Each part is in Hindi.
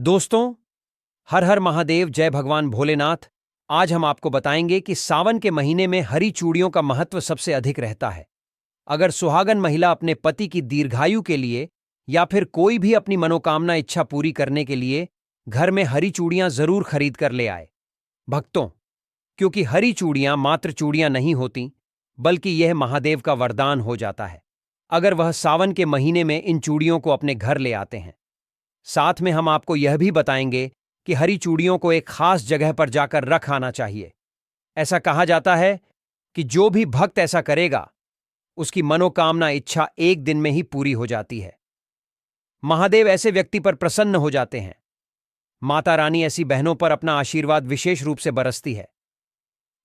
दोस्तों, हर हर महादेव, जय भगवान भोलेनाथ। आज हम आपको बताएंगे कि सावन के महीने में हरी चूड़ियों का महत्व सबसे अधिक रहता है। अगर सुहागन महिला अपने पति की दीर्घायु के लिए या फिर कोई भी अपनी मनोकामना इच्छा पूरी करने के लिए घर में हरी चूड़ियां जरूर खरीद कर ले आए। भक्तों, क्योंकि हरी चूड़ियां मात्र चूड़ियां नहीं होती, बल्कि यह महादेव का वरदान हो जाता है अगर वह सावन के महीने में इन चूड़ियों को अपने घर ले आते हैं। साथ में हम आपको यह भी बताएंगे कि हरी चूड़ियों को एक खास जगह पर जाकर रख आना चाहिए। ऐसा कहा जाता है कि जो भी भक्त ऐसा करेगा, उसकी मनोकामना इच्छा एक दिन में ही पूरी हो जाती है। महादेव ऐसे व्यक्ति पर प्रसन्न हो जाते हैं। माता रानी ऐसी बहनों पर अपना आशीर्वाद विशेष रूप से बरसती है।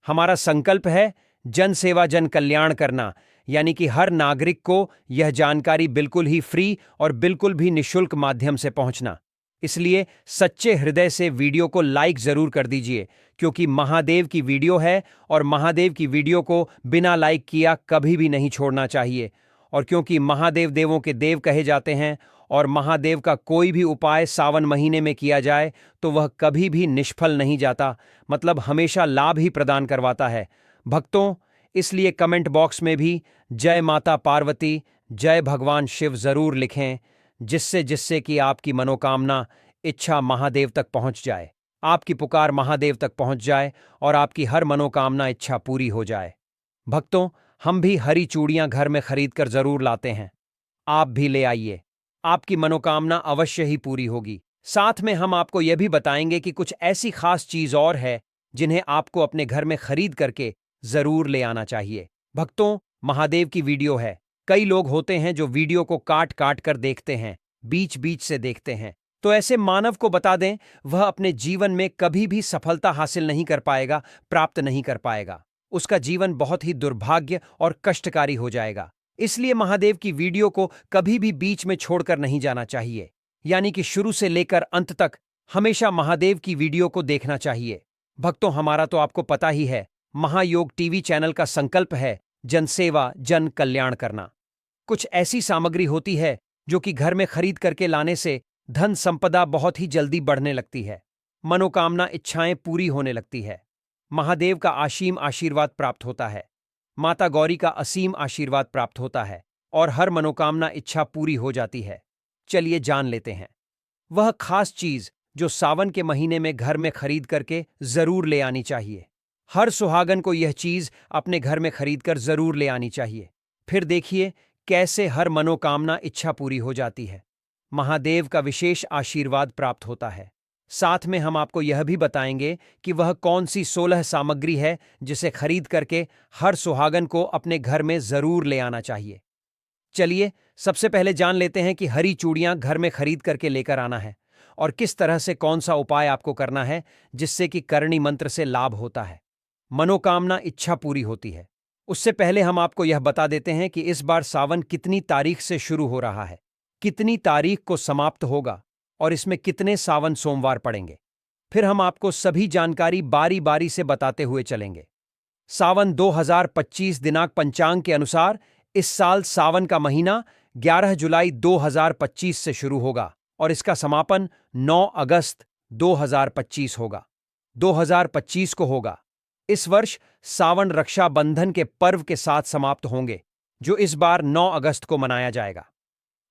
हमारा संकल्प है जन सेवा जन कल्याण करना, यानी कि हर नागरिक को यह जानकारी बिल्कुल ही फ्री और बिल्कुल भी निशुल्क माध्यम से पहुंचना। इसलिए सच्चे हृदय से वीडियो को लाइक जरूर कर दीजिए, क्योंकि महादेव की वीडियो है और महादेव की वीडियो को बिना लाइक किया कभी भी नहीं छोड़ना चाहिए। और क्योंकि महादेव देवों के देव कहे जाते हैं और महादेव का कोई भी उपाय सावन महीने में किया जाए तो वह कभी भी निष्फल नहीं जाता, मतलब हमेशा लाभ ही प्रदान करवाता है। भक्तों, इसलिए कमेंट बॉक्स में भी जय माता पार्वती, जय भगवान शिव जरूर लिखें, जिससे कि आपकी मनोकामना इच्छा महादेव तक पहुंच जाए, आपकी पुकार महादेव तक पहुंच जाए और आपकी हर मनोकामना इच्छा पूरी हो जाए। भक्तों, हम भी हरी चूड़ियां घर में खरीद कर जरूर लाते हैं। आप भी ले आइए, आपकी मनोकामना अवश्य ही पूरी होगी। साथ में हम आपको यह भी बताएंगे कि कुछ ऐसी खास चीज और है जिन्हें आपको अपने घर में खरीद करके जरूर ले आना चाहिए। भक्तों, महादेव की वीडियो है। कई लोग होते हैं जो वीडियो को काट काट कर देखते हैं, बीच बीच से देखते हैं। तो ऐसे मानव को बता दें, वह अपने जीवन में कभी भी सफलता हासिल नहीं कर पाएगा, प्राप्त नहीं कर पाएगा। उसका जीवन बहुत ही दुर्भाग्य और कष्टकारी हो जाएगा। इसलिए महादेव की वीडियो को कभी भी बीच में छोड़कर नहीं जाना चाहिए, यानी कि शुरू से लेकर अंत तक हमेशा महादेव की वीडियो को देखना चाहिए। भक्तों, हमारा तो आपको पता ही है, महायोग टीवी चैनल का संकल्प है जनसेवा जन कल्याण करना। कुछ ऐसी सामग्री होती है जो कि घर में खरीद करके लाने से धन संपदा बहुत ही जल्दी बढ़ने लगती है, मनोकामना इच्छाएं पूरी होने लगती है, महादेव का असीम आशीर्वाद प्राप्त होता है, माता गौरी का असीम आशीर्वाद प्राप्त होता है और हर मनोकामना इच्छा पूरी हो जाती है। चलिए जान लेते हैं वह खास चीज जो सावन के महीने में घर में खरीद करके जरूर ले आनी चाहिए। हर सुहागन को यह चीज अपने घर में खरीदकर जरूर ले आनी चाहिए। फिर देखिए कैसे हर मनोकामना इच्छा पूरी हो जाती है, महादेव का विशेष आशीर्वाद प्राप्त होता है। साथ में हम आपको यह भी बताएंगे कि वह कौन सी 16 सामग्री है जिसे खरीद करके हर सुहागन को अपने घर में जरूर ले आना चाहिए। चलिए सबसे पहले जान लेते हैं कि हरी चूड़ियां घर में खरीद करके लेकर आना है और किस तरह से कौन सा उपाय आपको करना है जिससे कि करणी मंत्र से लाभ होता है, मनोकामना इच्छा पूरी होती है। उससे पहले हम आपको यह बता देते हैं कि इस बार सावन कितनी तारीख से शुरू हो रहा है, कितनी तारीख को समाप्त होगा और इसमें कितने सावन सोमवार पड़ेंगे। फिर हम आपको सभी जानकारी बारी बारी से बताते हुए चलेंगे। सावन 2025 दिनांक पंचांग के अनुसार इस साल सावन का महीना 11 जुलाई 2025 से शुरू होगा और इसका समापन 9 अगस्त 2025 होगा। 2025 को होगा। इस वर्ष सावन रक्षाबंधन के पर्व के साथ समाप्त होंगे, जो इस बार 9 अगस्त को मनाया जाएगा।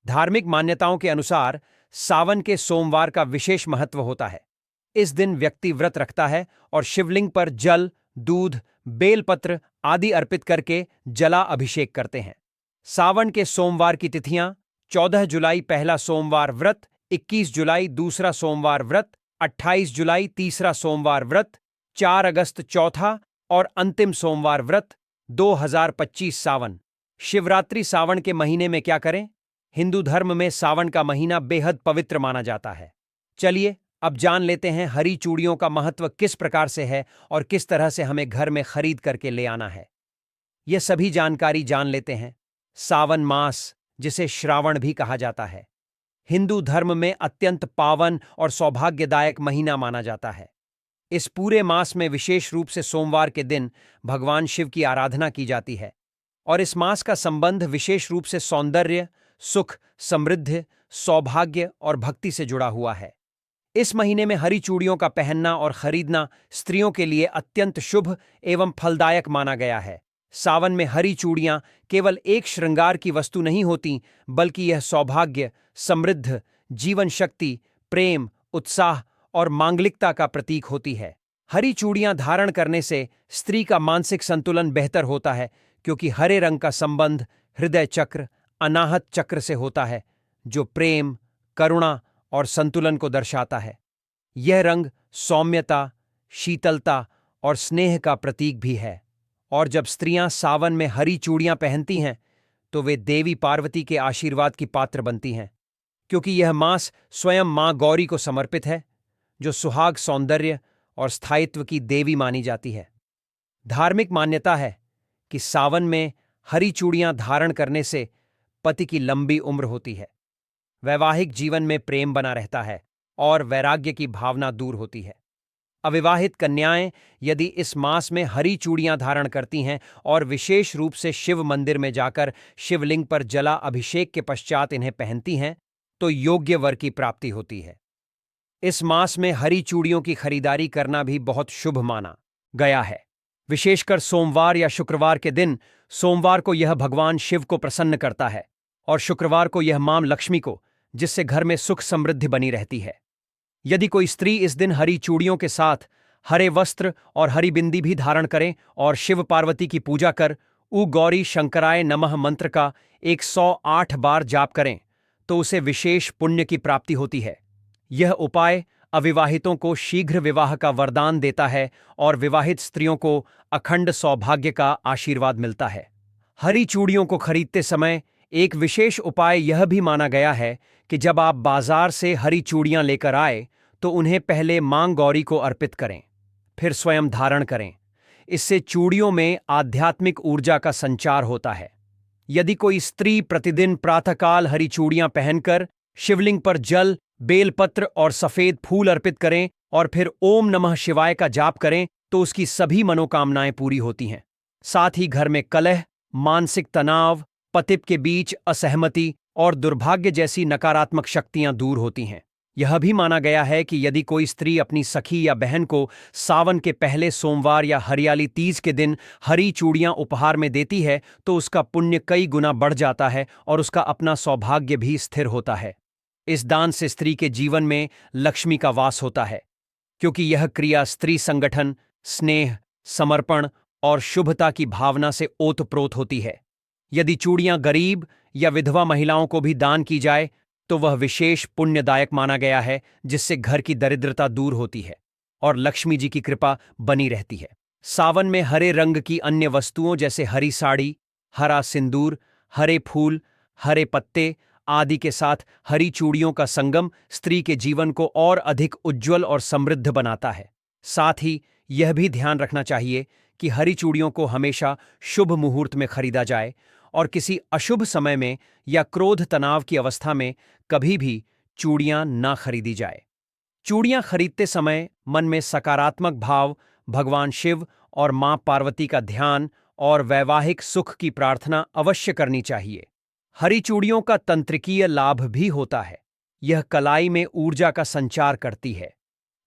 धार्मिक मान्यताओं के अनुसार सावन के सोमवार का विशेष महत्व होता है। इस दिन व्यक्ति व्रत रखता है और शिवलिंग पर जल, दूध, बेलपत्र आदि अर्पित करके जला अभिषेक करते हैं। सावन के सोमवार की तिथियां 14 जुलाई पहला सोमवार व्रत, 21 जुलाई दूसरा सोमवार व्रत, 28 जुलाई तीसरा सोमवार व्रत, 4 अगस्त चौथा और अंतिम सोमवार व्रत। 2025 सावन शिवरात्रि। सावन के महीने में क्या करें? हिंदू धर्म में सावन का महीना बेहद पवित्र माना जाता है। चलिए अब जान लेते हैं हरी चूड़ियों का महत्व किस प्रकार से है और किस तरह से हमें घर में खरीद करके ले आना है। यह सभी जानकारी जान लेते हैं। सावन मास, जिसे श्रावण भी कहा जाता है, हिंदू धर्म में अत्यंत पावन और सौभाग्यदायक महीना माना जाता है। इस पूरे मास में विशेष रूप से सोमवार के दिन भगवान शिव की आराधना की जाती है और इस मास का संबंध विशेष रूप से सौंदर्य, सुख, समृद्धि, सौभाग्य और भक्ति से जुड़ा हुआ है। इस महीने में हरी चूड़ियों का पहनना और खरीदना स्त्रियों के लिए अत्यंत शुभ एवं फलदायक माना गया है। सावन में हरी चूड़ियां केवल एक श्रृंगार की वस्तु नहीं होती, बल्कि यह सौभाग्य, समृद्ध, जीवन शक्ति, प्रेम, उत्साह और मांगलिकता का प्रतीक होती है। हरी चूड़ियां धारण करने से स्त्री का मानसिक संतुलन बेहतर होता है, क्योंकि हरे रंग का संबंध हृदय चक्र, अनाहत चक्र से होता है, जो प्रेम, करुणा और संतुलन को दर्शाता है। यह रंग सौम्यता, शीतलता और स्नेह का प्रतीक भी है। और जब स्त्रियां सावन में हरी चूड़ियां पहनती हैं, तो वे देवी पार्वती के आशीर्वाद की पात्र बनती हैं, क्योंकि यह मास स्वयं मां गौरी को समर्पित है, जो सुहाग, सौंदर्य और स्थायित्व की देवी मानी जाती है। धार्मिक मान्यता है कि सावन में हरी चूड़ियां धारण करने से पति की लंबी उम्र होती है, वैवाहिक जीवन में प्रेम बना रहता है और वैराग्य की भावना दूर होती है। अविवाहित कन्याएं यदि इस मास में हरी चूड़ियां धारण करती हैं और विशेष रूप से शिव मंदिर में जाकर शिवलिंग पर जला अभिषेक के पश्चात इन्हें पहनती हैं, तो योग्य वर की प्राप्ति होती है। इस मास में हरी चूड़ियों की खरीदारी करना भी बहुत शुभ माना गया है। विशेषकर सोमवार या शुक्रवार के दिन। सोमवार को यह भगवान शिव को प्रसन्न करता है और शुक्रवार को यह मां लक्ष्मी को, जिससे घर में सुख समृद्धि बनी रहती है। यदि कोई स्त्री इस दिन हरी चूड़ियों के साथ हरे वस्त्र और हरी बिंदी भी धारण करें और शिव पार्वती की पूजा कर उ गौरी शंकराय नमः मंत्र का 108 बार जाप करें, तो उसे विशेष पुण्य की प्राप्ति होती है। यह उपाय अविवाहितों को शीघ्र विवाह का वरदान देता है और विवाहित स्त्रियों को अखंड सौभाग्य का आशीर्वाद मिलता है। हरी चूड़ियों को खरीदते समय एक विशेष उपाय यह भी माना गया है कि जब आप बाजार से हरी चूड़ियां लेकर आए, तो उन्हें पहले मां गौरी को अर्पित करें, फिर स्वयं धारण करें। इससे चूड़ियों में आध्यात्मिक ऊर्जा का संचार होता है। यदि कोई स्त्री प्रतिदिन प्रातःकाल हरी चूड़ियां पहनकर शिवलिंग पर जल, बेलपत्र और सफेद फूल अर्पित करें और फिर ओम नमः शिवाय का जाप करें, तो उसकी सभी मनोकामनाएं पूरी होती हैं। साथ ही घर में कलह, मानसिक तनाव, पति के बीच असहमति और दुर्भाग्य जैसी नकारात्मक शक्तियां दूर होती हैं। यह भी माना गया है कि यदि कोई स्त्री अपनी सखी या बहन को सावन के पहले सोमवार या हरियाली तीज के दिन हरी चूड़ियां उपहार में देती है, तो उसका पुण्य कई गुना बढ़ जाता है और उसका अपना सौभाग्य भी स्थिर होता है। इस दान से स्त्री के जीवन में लक्ष्मी का वास होता है, क्योंकि यह क्रिया स्त्री संगठन, स्नेह, समर्पण और शुभता की भावना से ओतप्रोत होती है। यदि चूड़ियां गरीब या विधवा महिलाओं को भी दान की जाए, तो वह विशेष पुण्यदायक माना गया है, जिससे घर की दरिद्रता दूर होती है और लक्ष्मी जी की कृपा बनी रहती है। सावन में हरे रंग की अन्य वस्तुओं जैसे हरी साड़ी, हरा सिंदूर, हरे फूल, हरे पत्ते आदि के साथ हरी चूड़ियों का संगम स्त्री के जीवन को और अधिक उज्ज्वल और समृद्ध बनाता है। साथ ही यह भी ध्यान रखना चाहिए कि हरी चूड़ियों को हमेशा शुभ मुहूर्त में खरीदा जाए और किसी अशुभ समय में या क्रोध तनाव की अवस्था में कभी भी चूड़ियां ना खरीदी जाए। चूड़ियां खरीदते समय मन में सकारात्मक भाव, भगवान शिव और मां पार्वती का ध्यान और वैवाहिक सुख की प्रार्थना अवश्य करनी चाहिए। हरी चूड़ियों का तंत्रिकीय लाभ भी होता है। यह कलाई में ऊर्जा का संचार करती है,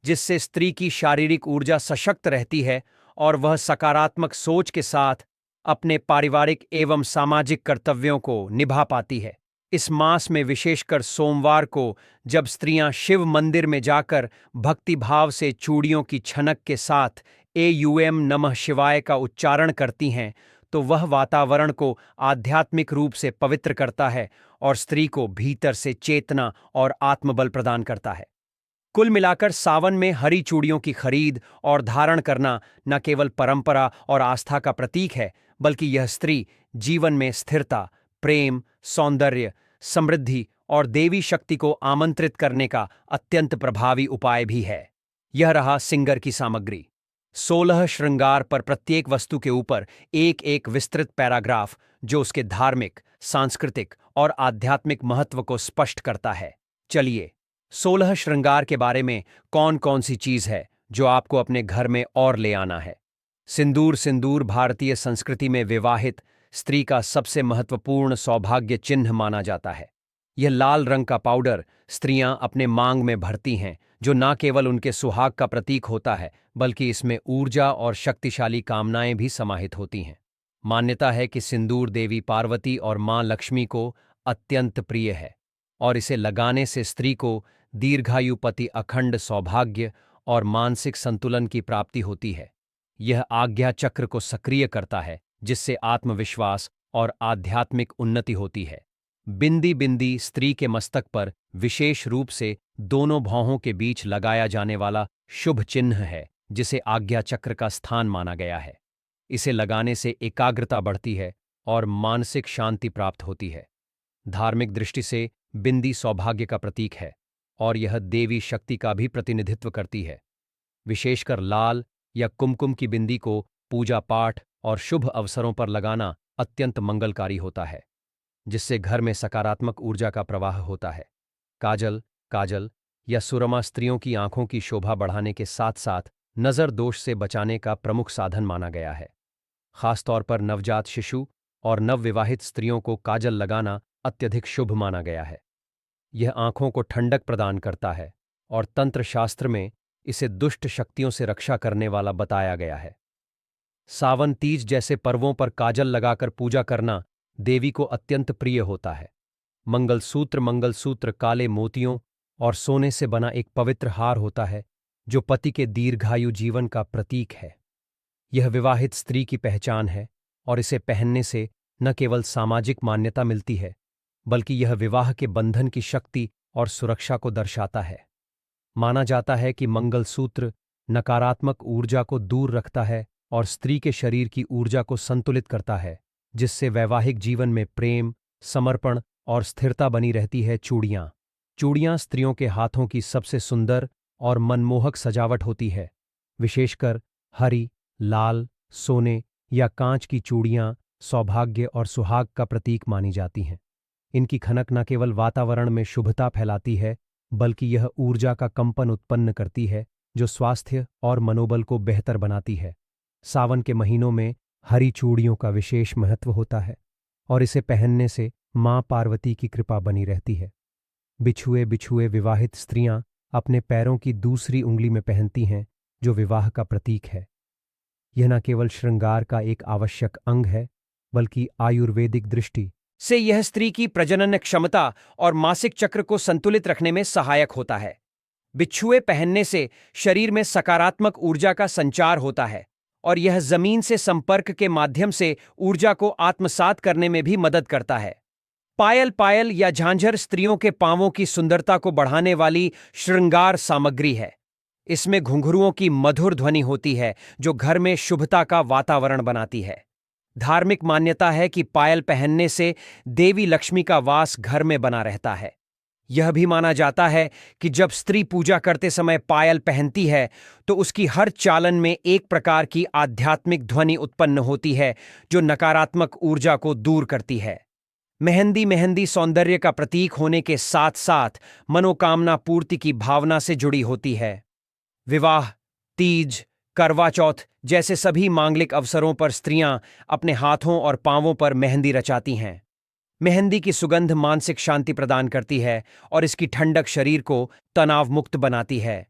जिससे स्त्री की शारीरिक ऊर्जा सशक्त रहती है और वह सकारात्मक सोच के साथ अपने पारिवारिक एवं सामाजिक कर्तव्यों को निभा पाती है। इस मास में विशेषकर सोमवार को जब स्त्रियां शिव मंदिर में जाकर भक्ति भाव से चूड़ियों की छनक के साथ एयूएम नमः शिवाय का उच्चारण करती हैं, तो वह वातावरण को आध्यात्मिक रूप से पवित्र करता है और स्त्री को भीतर से चेतना और आत्मबल प्रदान करता है। कुल मिलाकर सावन में हरी चूड़ियों की खरीद और धारण करना न केवल परंपरा और आस्था का प्रतीक है, बल्कि यह स्त्री जीवन में स्थिरता, प्रेम, सौंदर्य, समृद्धि और देवी शक्ति को आमंत्रित करने का अत्यंत प्रभावी उपाय भी है। यह रहा सिंगर की सामग्री। 16 श्रृंगार पर प्रत्येक वस्तु के ऊपर एक एक विस्तृत पैराग्राफ, जो उसके धार्मिक, सांस्कृतिक और आध्यात्मिक महत्व को स्पष्ट करता है। चलिए, 16 श्रृंगार के बारे में कौन कौन सी चीज है जो आपको अपने घर में और ले आना है। सिंदूर। सिंदूर भारतीय संस्कृति में विवाहित स्त्री का सबसे महत्वपूर्ण सौभाग्य चिन्ह माना जाता है। यह लाल रंग का पाउडर स्त्रियां अपने मांग में भरती हैं, जो न केवल उनके सुहाग का प्रतीक होता है बल्कि इसमें ऊर्जा और शक्तिशाली कामनाएं भी समाहित होती हैं। मान्यता है कि सिंदूर देवी पार्वती और मां लक्ष्मी को अत्यंत प्रिय है और इसे लगाने से स्त्री को दीर्घायु, पति, अखंड सौभाग्य और मानसिक संतुलन की प्राप्ति होती है। यह आज्ञा चक्र को सक्रिय करता है जिससे आत्मविश्वास और आध्यात्मिक उन्नति होती है। बिंदी बिंदी स्त्री के मस्तक पर विशेष रूप से दोनों भौहों के बीच लगाया जाने वाला शुभ चिन्ह है जिसे आज्ञा चक्र का स्थान माना गया है। इसे लगाने से एकाग्रता बढ़ती है और मानसिक शांति प्राप्त होती है। धार्मिक दृष्टि से बिंदी सौभाग्य का प्रतीक है और यह देवी शक्ति का भी प्रतिनिधित्व करती है। विशेषकर लाल या कुमकुम की बिंदी को पूजा पाठ और शुभ अवसरों पर लगाना अत्यंत मंगलकारी होता है, जिससे घर में सकारात्मक ऊर्जा का प्रवाह होता है। काजल या सुरमा स्त्रियों की आंखों की शोभा बढ़ाने के साथ साथ नज़र दोष से बचाने का प्रमुख साधन माना गया है। खासतौर पर नवजात शिशु और नवविवाहित स्त्रियों को काजल लगाना अत्यधिक शुभ माना गया है। यह आंखों को ठंडक प्रदान करता है और तंत्र शास्त्र में इसे दुष्ट शक्तियों से रक्षा करने वाला बताया गया है। सावन तीज जैसे पर्वों पर काजल लगाकर पूजा करना देवी को अत्यंत प्रिय होता है। मंगलसूत्र काले मोतियों और सोने से बना एक पवित्र हार होता है जो पति के दीर्घायु जीवन का प्रतीक है। यह विवाहित स्त्री की पहचान है और इसे पहनने से न केवल सामाजिक मान्यता मिलती है बल्कि यह विवाह के बंधन की शक्ति और सुरक्षा को दर्शाता है। माना जाता है कि मंगलसूत्र नकारात्मक ऊर्जा को दूर रखता है और स्त्री के शरीर की ऊर्जा को संतुलित करता है, जिससे वैवाहिक जीवन में प्रेम, समर्पण और स्थिरता बनी रहती है। चूड़ियां स्त्रियों के हाथों की सबसे सुंदर और मनमोहक सजावट होती है। विशेषकर हरी, लाल, सोने या कांच की चूड़ियां सौभाग्य और सुहाग का प्रतीक मानी जाती हैं। इनकी खनक न केवल वातावरण में शुभता फैलाती है बल्कि यह ऊर्जा का कंपन उत्पन्न करती है जो स्वास्थ्य और मनोबल को बेहतर बनाती है। सावन के महीनों में हरी चूड़ियों का विशेष महत्व होता है और इसे पहनने से मां पार्वती की कृपा बनी रहती है। बिछुए विवाहित स्त्रियां अपने पैरों की दूसरी उंगली में पहनती हैं जो विवाह का प्रतीक है। यह न केवल श्रृंगार का एक आवश्यक अंग है बल्कि आयुर्वेदिक दृष्टि से यह स्त्री की प्रजनन क्षमता और मासिक चक्र को संतुलित रखने में सहायक होता है। बिच्छुए पहनने से शरीर में सकारात्मक ऊर्जा का संचार होता है और यह जमीन से संपर्क के माध्यम से ऊर्जा को आत्मसात करने में भी मदद करता है। पायल या झांझर स्त्रियों के पांवों की सुंदरता को बढ़ाने वाली श्रृंगार सामग्री है। इसमें घुंघरुओं की मधुर ध्वनि होती है जो घर में शुभता का वातावरण बनाती है। धार्मिक मान्यता है कि पायल पहनने से देवी लक्ष्मी का वास घर में बना रहता है। यह भी माना जाता है कि जब स्त्री पूजा करते समय पायल पहनती है तो उसकी हर चालन में एक प्रकार की आध्यात्मिक ध्वनि होती है जो नकारात्मक ऊर्जा को दूर करती है। मेहंदी सौंदर्य का प्रतीक होने के साथ साथ मनोकामना पूर्ति की भावना से जुड़ी होती है। विवाह, तीज, करवा चौथ जैसे सभी मांगलिक अवसरों पर स्त्रियां अपने हाथों और पांवों पर मेहंदी रचाती हैं। मेहंदी की सुगंध मानसिक शांति प्रदान करती है और इसकी ठंडक शरीर को तनाव मुक्त बनाती है।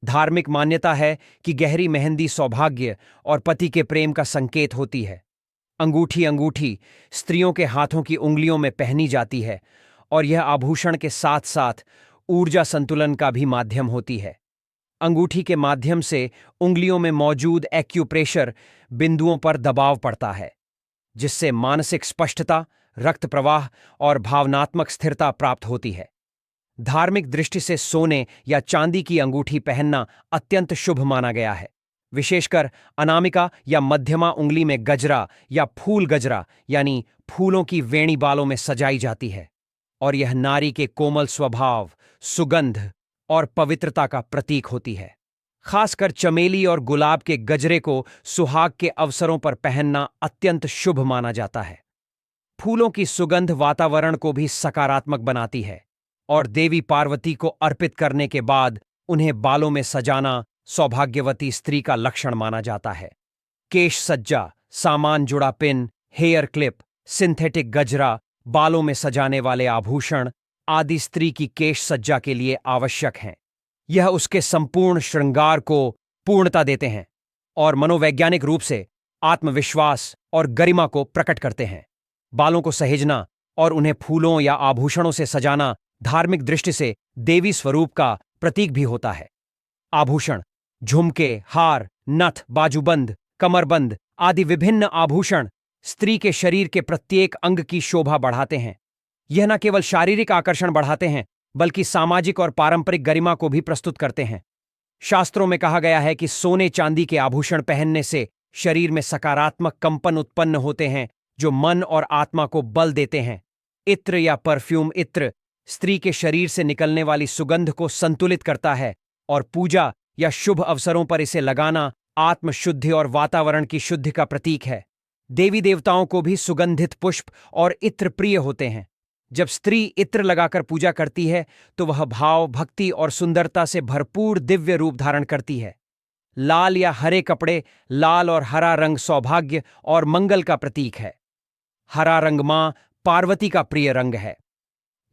धार्मिक मान्यता है कि गहरी मेहंदी सौभाग्य और पति के प्रेम का संकेत होती है। अंगूठी स्त्रियों के हाथों की उंगलियों में पहनी जाती है और यह आभूषण के साथ साथ ऊर्जा संतुलन का भी माध्यम होती है। अंगूठी के माध्यम से उंगलियों में मौजूद एक्यूप्रेशर बिंदुओं पर दबाव पड़ता है, जिससे मानसिक स्पष्टता, रक्त प्रवाह और भावनात्मक स्थिरता प्राप्त होती है। धार्मिक दृष्टि से सोने या चांदी की अंगूठी पहनना अत्यंत शुभ माना गया है। विशेषकर अनामिका या मध्यमा उंगली में गजरा या फूल गजरा यानी फूलों की वेणी बालों में सजाई जाती है और यह नारी के कोमल स्वभाव, सुगंध और पवित्रता का प्रतीक होती है। खासकर चमेली और गुलाब के गजरे को सुहाग के अवसरों पर पहनना अत्यंत शुभ माना जाता है। फूलों की सुगंध वातावरण को भी सकारात्मक बनाती है और देवी पार्वती को अर्पित करने के बाद उन्हें बालों में सजाना सौभाग्यवती स्त्री का लक्षण माना जाता है। केश सज्जा, सामान जुड़ा पिन, हेयर क्लिप, सिंथेटिक गजरा, बालों में सजाने वाले आभूषण आदि स्त्री की केश सज्जा के लिए आवश्यक हैं। यह उसके संपूर्ण श्रृंगार को पूर्णता देते हैं और मनोवैज्ञानिक रूप से आत्मविश्वास और गरिमा को प्रकट करते हैं। बालों को सहेजना और उन्हें फूलों या आभूषणों से सजाना धार्मिक दृष्टि से देवी स्वरूप का प्रतीक भी होता है। आभूषण, झुमके, हार, नथ, बाजूबंद, कमरबंद आदि विभिन्न आभूषण स्त्री के शरीर के प्रत्येक अंग की शोभा बढ़ाते हैं। यह न केवल शारीरिक आकर्षण बढ़ाते हैं बल्कि सामाजिक और पारंपरिक गरिमा को भी प्रस्तुत करते हैं। शास्त्रों में कहा गया है कि सोने चांदी के आभूषण पहनने से शरीर में सकारात्मक कंपन उत्पन्न होते हैं जो मन और आत्मा को बल देते हैं। इत्र या परफ्यूम इत्र स्त्री के शरीर से निकलने वाली सुगंध को संतुलित करता है और पूजा या शुभ अवसरों पर इसे लगाना आत्मशुद्धि और वातावरण की शुद्धि का प्रतीक है। देवी देवताओं को भी सुगंधित पुष्प और इत्र प्रिय होते हैं। जब स्त्री इत्र लगाकर पूजा करती है तो वह भाव, भक्ति और सुंदरता से भरपूर दिव्य रूप धारण करती है। लाल या हरे कपड़े, लाल और हरा रंग सौभाग्य और मंगल का प्रतीक है। हरा रंग मां पार्वती का प्रिय रंग है,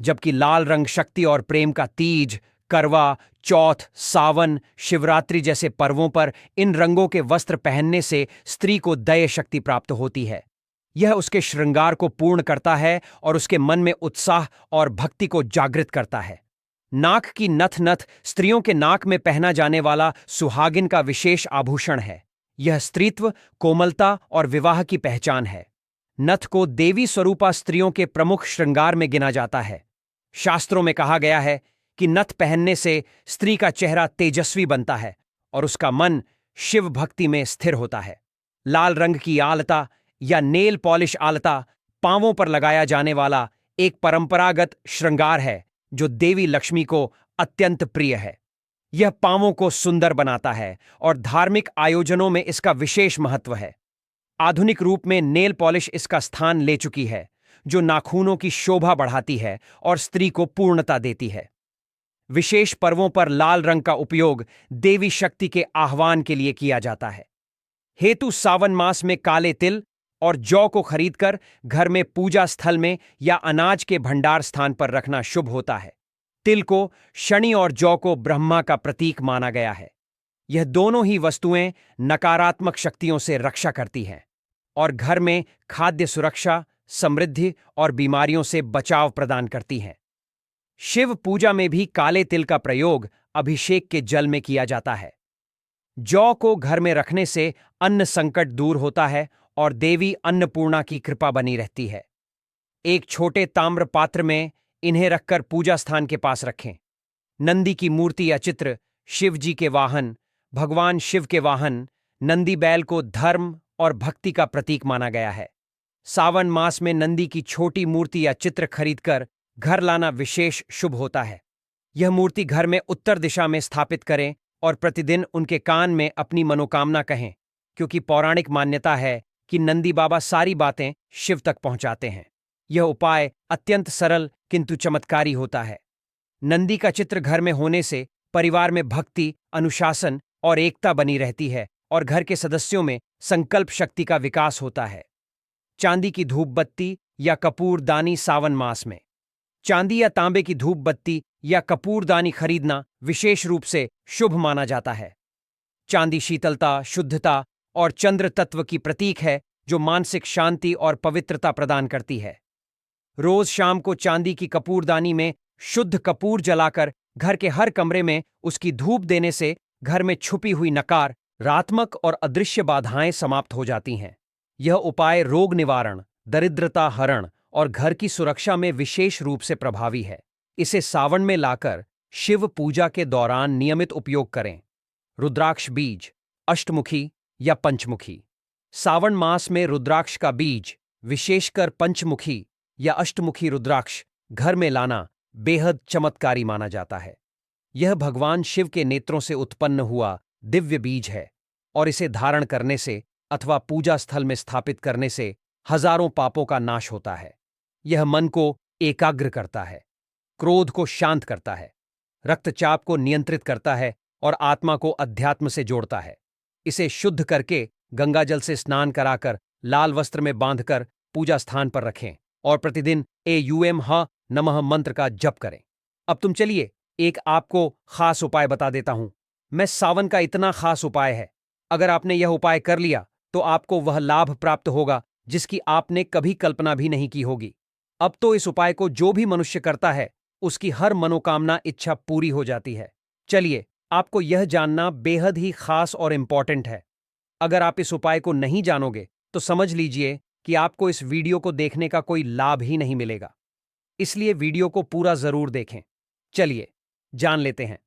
जबकि लाल रंग शक्ति और प्रेम का। तीज, करवा चौथ, सावन, शिवरात्रि जैसे पर्वों पर इन रंगों के वस्त्र पहनने से स्त्री को दैव शक्ति प्राप्त होती है। यह उसके श्रृंगार को पूर्ण करता है और उसके मन में उत्साह और भक्ति को जागृत करता है। नाक की नथ स्त्रियों के नाक में पहना जाने वाला सुहागिन का विशेष आभूषण है। यह स्त्रीत्व, कोमलता और विवाह की पहचान है। नथ को देवी स्वरूपा स्त्रियों के प्रमुख श्रृंगार में गिना जाता है। शास्त्रों में कहा गया है कि नथ पहनने से स्त्री का चेहरा तेजस्वी बनता है और उसका मन शिव भक्ति में स्थिर होता है। लाल रंग की आलता या नेल पॉलिश आलता पांवों पर लगाया जाने वाला एक परंपरागत श्रृंगार है जो देवी लक्ष्मी को अत्यंत प्रिय है। यह पांवों को सुंदर बनाता है और धार्मिक आयोजनों में इसका विशेष महत्व है। आधुनिक रूप में नेल पॉलिश इसका स्थान ले चुकी है, जो नाखूनों की शोभा बढ़ाती है और स्त्री को पूर्णता देती है। विशेष पर्वों पर लाल रंग का उपयोग देवी शक्ति के आह्वान के लिए किया जाता है। हेतु सावन मास में काले तिल और जौ को खरीदकर घर में पूजा स्थल में या अनाज के भंडार स्थान पर रखना शुभ होता है। तिल को शनि और जौ को ब्रह्मा का प्रतीक माना गया है। यह दोनों ही वस्तुएं नकारात्मक शक्तियों से रक्षा करती हैं और घर में खाद्य सुरक्षा, समृद्धि और बीमारियों से बचाव प्रदान करती हैं। शिव पूजा में भी काले तिल का प्रयोग अभिषेक के जल में किया जाता है। जौ को घर में रखने से अन्न संकट दूर होता है और देवी अन्नपूर्णा की कृपा बनी रहती है। एक छोटे ताम्र पात्र में इन्हें रखकर पूजा स्थान के पास रखें। नंदी की मूर्ति या चित्र शिव जी के वाहन, भगवान शिव के वाहन नंदी बैल को धर्म और भक्ति का प्रतीक माना गया है। सावन मास में नंदी की छोटी मूर्ति या चित्र खरीदकर घर लाना विशेष शुभ होता है। यह मूर्ति घर में उत्तर दिशा में स्थापित करें और प्रतिदिन उनके कान में अपनी मनोकामना कहें, क्योंकि पौराणिक मान्यता है कि नंदी बाबा सारी बातें शिव तक पहुंचाते हैं। यह उपाय अत्यंत सरल किंतु चमत्कारी होता है। नंदी का चित्र घर में होने से परिवार में भक्ति, अनुशासन और एकता बनी रहती है और घर के सदस्यों में संकल्प शक्ति का विकास होता है। चांदी की धूप बत्ती या कपूरदानी सावन मास में। चांदी या तांबे की धूप बत्ती या कपूरदानी खरीदना विशेष रूप से शुभ माना जाता है। चांदी शीतलता, शुद्धता और चंद्र तत्व की प्रतीक है जो मानसिक शांति और पवित्रता प्रदान करती है। रोज शाम को चांदी की कपूरदानी में शुद्ध कपूर जलाकर घर के हर कमरे में उसकी धूप देने से घर में छुपी हुई नकारात्मक और अदृश्य बाधाएं समाप्त हो जाती हैं। यह उपाय रोग निवारण, दरिद्रता हरण और घर की सुरक्षा में विशेष रूप से प्रभावी है। इसे सावन में लाकर शिव पूजा के दौरान नियमित उपयोग करें। रुद्राक्ष बीज, अष्टमुखी या पंचमुखी। सावन मास में रुद्राक्ष का बीज, विशेषकर पंचमुखी या अष्टमुखी रुद्राक्ष घर में लाना बेहद चमत्कारी माना जाता है। यह भगवान शिव के नेत्रों से उत्पन्न हुआ दिव्य बीज है और इसे धारण करने से अथवा पूजा स्थल में स्थापित करने से हजारों पापों का नाश होता है। यह मन को एकाग्र करता है, क्रोध को शांत करता है, रक्तचाप को नियंत्रित करता है और आत्मा को अध्यात्म से जोड़ता है। इसे शुद्ध करके गंगाजल से स्नान कराकर लाल वस्त्र में बांधकर पूजा स्थान पर रखें और प्रतिदिन एयूएम ह नमः मंत्र का जप करें। अब तुम चलिए एक आपको खास उपाय बता देता हूं। मैं सावन का इतना खास उपाय है, अगर आपने यह उपाय कर लिया तो आपको वह लाभ प्राप्त होगा जिसकी आपने कभी कल्पना भी नहीं की होगी। अब तो इस उपाय को जो भी मनुष्य करता है उसकी हर मनोकामना इच्छा पूरी हो जाती है। चलिए, आपको यह जानना बेहद ही खास और इंपॉर्टेंट है। अगर आप इस उपाय को नहीं जानोगे तो समझ लीजिए कि आपको इस वीडियो को देखने का कोई लाभ ही नहीं मिलेगा। इसलिए वीडियो को पूरा जरूर देखें। चलिए, जान लेते हैं।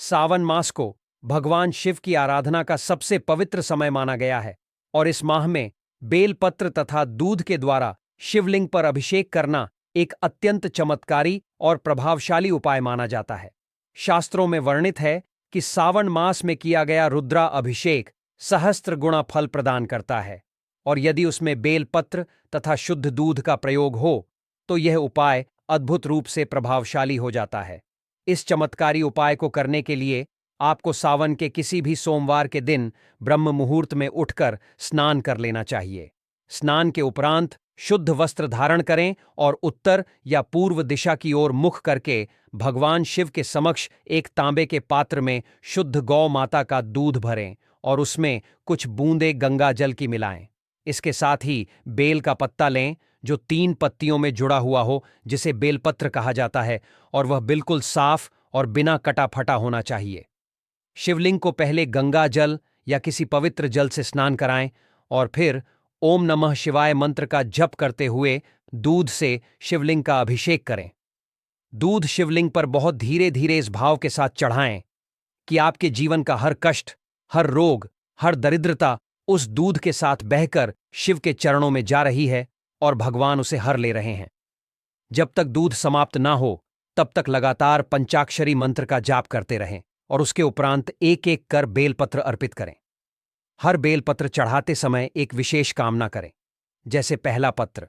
सावन मास को भगवान शिव की आराधना का सबसे पवित्र समय माना गया है और इस माह में बेलपत्र तथा दूध के द्वारा शिवलिंग पर अभिषेक करना एक अत्यंत चमत्कारी और प्रभावशाली उपाय माना जाता है। शास्त्रों में वर्णित है कि सावन मास में किया गया रुद्रा अभिषेक सहस्त्र गुणा फल प्रदान करता है और यदि उसमें बेलपत्र तथा शुद्ध दूध का प्रयोग हो तो यह उपाय अद्भुत रूप से प्रभावशाली हो जाता है। इस चमत्कारी उपाय को करने के लिए आपको सावन के किसी भी सोमवार के दिन ब्रह्म मुहूर्त में उठकर स्नान कर लेना चाहिए। स्नान के उपरांत शुद्ध वस्त्र धारण करें और उत्तर या पूर्व दिशा की ओर मुख करके भगवान शिव के समक्ष एक तांबे के पात्र में शुद्ध गौ माता का दूध भरें और उसमें कुछ बूंदे गंगा जल की मिलाएं। इसके साथ ही बेल का पत्ता लें जो 3 पत्तियों में जुड़ा हुआ हो, जिसे बेलपत्र कहा जाता है, और वह बिल्कुल साफ और बिना कटा फटा होना चाहिए। शिवलिंग को पहले गंगा जल या किसी पवित्र जल से स्नान कराएं और फिर ओम नमः शिवाय मंत्र का जप करते हुए दूध से शिवलिंग का अभिषेक करें। दूध शिवलिंग पर बहुत धीरे धीरे इस भाव के साथ चढ़ाएं कि आपके जीवन का हर कष्ट, हर रोग, हर दरिद्रता उस दूध के साथ बहकर शिव के चरणों में जा रही है और भगवान उसे हर ले रहे हैं। जब तक दूध समाप्त ना हो तब तक लगातार पंचाक्षरी मंत्र का जाप करते रहें और उसके उपरांत एक एक कर बेलपत्र अर्पित करें। हर बेलपत्र चढ़ाते समय एक विशेष कामना करें, जैसे पहला पत्र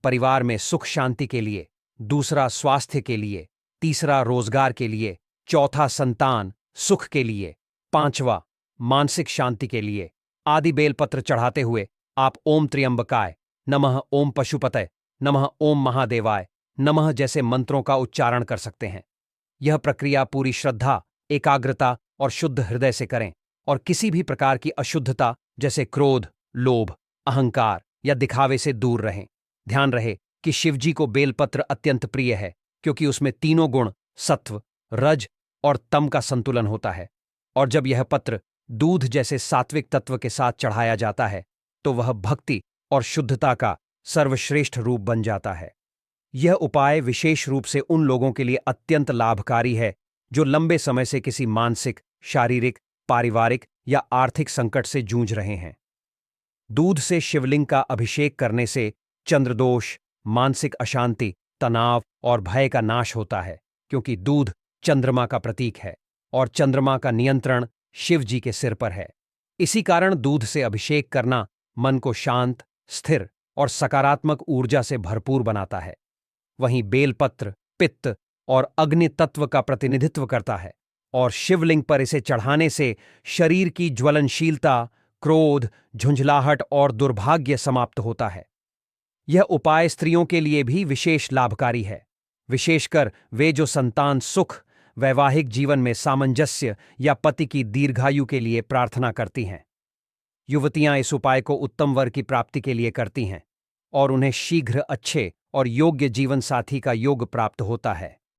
परिवार में सुख शांति के लिए, दूसरा स्वास्थ्य के लिए, तीसरा रोजगार के लिए, चौथा संतान सुख के लिए, पांचवा मानसिक शांति के लिए आदि। बेलपत्र चढ़ाते हुए आप ओम त्र्यंबकाय नमः, ओम पशुपतये नमः, ओम महादेवाय नमः जैसे मंत्रों का उच्चारण कर सकते हैं। यह प्रक्रिया पूरी श्रद्धा, एकाग्रता और शुद्ध हृदय से करें और किसी भी प्रकार की अशुद्धता जैसे क्रोध, लोभ, अहंकार या दिखावे से दूर रहें। ध्यान रहे कि शिवजी को बेलपत्र अत्यंत प्रिय है क्योंकि उसमें तीनों गुण सत्व, रज और तम का संतुलन होता है और जब यह पत्र दूध जैसे सात्विक तत्व के साथ चढ़ाया जाता है तो वह भक्ति और शुद्धता का सर्वश्रेष्ठ रूप बन जाता है। यह उपाय विशेष रूप से उन लोगों के लिए अत्यंत लाभकारी है जो लंबे समय से किसी मानसिक, शारीरिक, पारिवारिक या आर्थिक संकट से जूझ रहे हैं। दूध से शिवलिंग का अभिषेक करने से चंद्रदोष, मानसिक अशांति, तनाव और भय का नाश होता है क्योंकि दूध चंद्रमा का प्रतीक है और चंद्रमा का नियंत्रण शिव जी के सिर पर है। इसी कारण दूध से अभिषेक करना मन को शांत, स्थिर और सकारात्मक ऊर्जा से भरपूर बनाता है। वहीं बेलपत्र पित्त और अग्नि तत्व का प्रतिनिधित्व करता है और शिवलिंग पर इसे चढ़ाने से शरीर की ज्वलनशीलता, क्रोध, झुंझलाहट और दुर्भाग्य समाप्त होता है। यह उपाय स्त्रियों के लिए भी विशेष लाभकारी है, विशेषकर वे जो संतान सुख, वैवाहिक जीवन में सामंजस्य या पति की दीर्घायु के लिए प्रार्थना करती हैं। युवतियां इस उपाय को उत्तम वर की प्राप्ति के लिए करती हैं और उन्हें शीघ्र अच्छे और योग्य जीवन साथी का योग प्राप्त होता है।